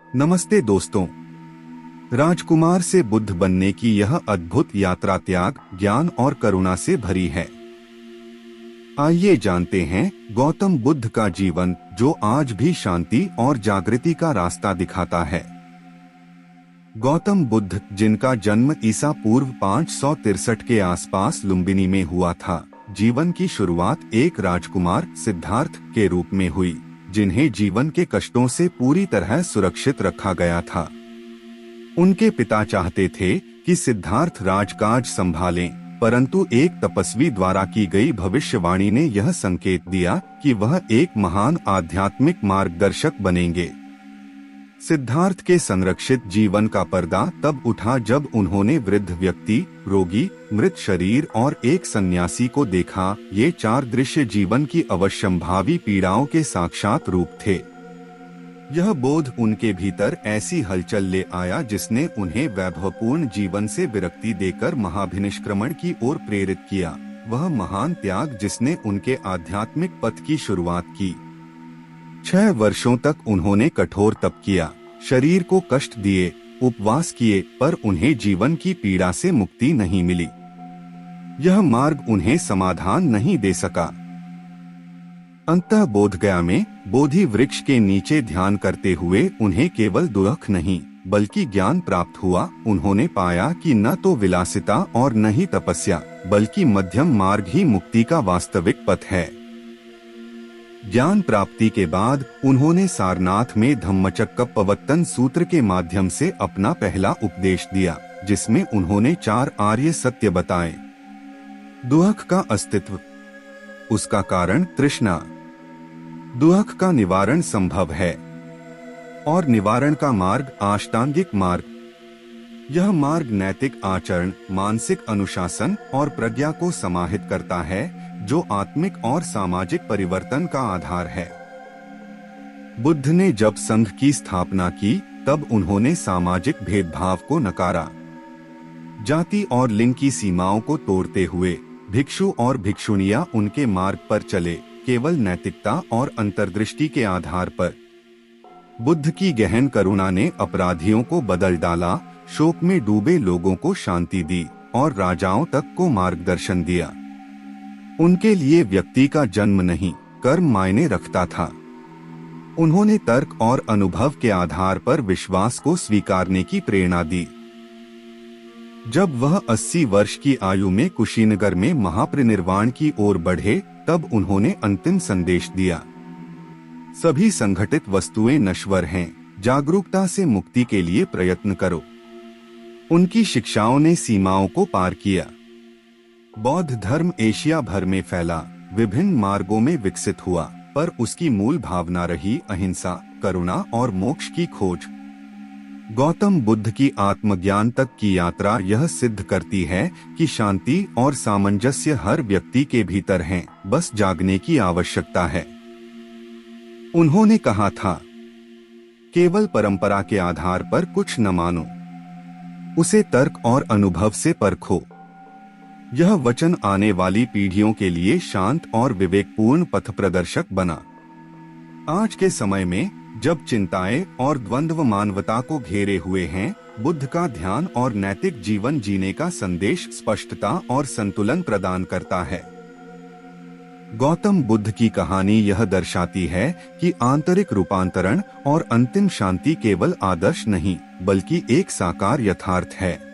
नमस्ते दोस्तों। राजकुमार से बुद्ध बनने की यह अद्भुत यात्रा त्याग, ज्ञान और करुणा से भरी है। आइए जानते हैं गौतम बुद्ध का जीवन, जो आज भी शांति और जागृति का रास्ता दिखाता है। गौतम बुद्ध, जिनका जन्म ईसा पूर्व 563 के आसपास लुम्बिनी में हुआ था, जीवन की शुरुआत एक राजकुमार सिद्धार्थ के रूप में हुई, जिन्हें जीवन के कष्टों से पूरी तरह सुरक्षित रखा गया था। उनके पिता चाहते थे कि सिद्धार्थ राजकाज संभालें, परंतु एक तपस्वी द्वारा की गई भविष्यवाणी ने यह संकेत दिया कि वह एक महान आध्यात्मिक मार्गदर्शक बनेंगे। सिद्धार्थ के संरक्षित जीवन का पर्दा तब उठा जब उन्होंने वृद्ध व्यक्ति, रोगी, मृत शरीर और एक सन्यासी को देखा। ये चार दृश्य जीवन की अवश्यंभावी पीड़ाओं के साक्षात रूप थे। यह बोध उनके भीतर ऐसी हलचल ले आया जिसने उन्हें वैभवपूर्ण जीवन से विरक्ति देकर महाभिनिष्क्रमण की ओर प्रेरित किया। वह महान त्याग जिसने उनके आध्यात्मिक पथ की शुरुआत की। 6 वर्षों तक उन्होंने कठोर तप किया, शरीर को कष्ट दिए, उपवास किए, पर उन्हें जीवन की पीड़ा से मुक्ति नहीं मिली। यह मार्ग उन्हें समाधान नहीं दे सका। अंततः बोधगया में बोधि वृक्ष के नीचे ध्यान करते हुए उन्हें केवल दुख नहीं बल्कि ज्ञान प्राप्त हुआ। उन्होंने पाया कि न तो विलासिता और न ही तपस्या, बल्कि मध्यम मार्ग ही मुक्ति का वास्तविक पथ है। ज्ञान प्राप्ति के बाद उन्होंने सारनाथ में धम्मचक्कपवत्तन सूत्र के माध्यम से अपना पहला उपदेश दिया, जिसमें उन्होंने 4 आर्य सत्य बताए। दुख का अस्तित्व, उसका कारण तृष्णा, दुख का निवारण संभव है और निवारण का मार्ग आष्टांगिक मार्ग। यह मार्ग नैतिक आचरण, मानसिक अनुशासन और प्रज्ञा को समाहित करता है, जो आत्मिक और सामाजिक परिवर्तन का आधार है। बुद्ध ने जब संघ की स्थापना की, तब उन्होंने सामाजिक भेदभाव को नकारा। जाति और लिंग की सीमाओं को तोड़ते हुए भिक्षु और भिक्षुणियां उनके मार्ग पर चले, केवल नैतिकता और अंतर्दृष्टि के आधार पर। बुद्ध की गहन करुणा ने अपराधियों को बदल डाला, शोक में डूबे लोगों को शांति दी और राजाओं तक को मार्गदर्शन दिया। उनके लिए व्यक्ति का जन्म नहीं, कर्म मायने रखता था। उन्होंने तर्क और अनुभव के आधार पर विश्वास को स्वीकारने की प्रेरणा दी। जब वह 80 वर्ष की आयु में कुशीनगर में महापरिनिर्वाण की ओर बढ़े, तब उन्होंने अंतिम संदेश दिया। सभी संगठित वस्तुएं नश्वर हैं, जागरूकता से मुक्ति के लिए प्रयत्न करो। उनकी शिक्षाओं ने सीमाओं को पार किया। बौद्ध धर्म एशिया भर में फैला, विभिन्न मार्गों में विकसित हुआ, पर उसकी मूल भावना रही अहिंसा, करुणा और मोक्ष की खोज। गौतम बुद्ध की आत्मज्ञान तक की यात्रा यह सिद्ध करती है कि शांति और सामंजस्य हर व्यक्ति के भीतर हैं, बस जागने की आवश्यकता है। उन्होंने कहा था, केवल परंपरा के आधार पर कुछ न मानो, उसे तर्क और अनुभव से परखो। यह वचन आने वाली पीढ़ियों के लिए शांत और विवेकपूर्ण पथ प्रदर्शक बना। आज के समय में जब चिंताएं और द्वंद्व मानवता को घेरे हुए हैं, बुद्ध का ध्यान और नैतिक जीवन जीने का संदेश स्पष्टता और संतुलन प्रदान करता है। गौतम बुद्ध की कहानी यह दर्शाती है कि आंतरिक रूपांतरण और अंतिम शांति केवल आदर्श नहीं, बल्कि एक साकार यथार्थ है।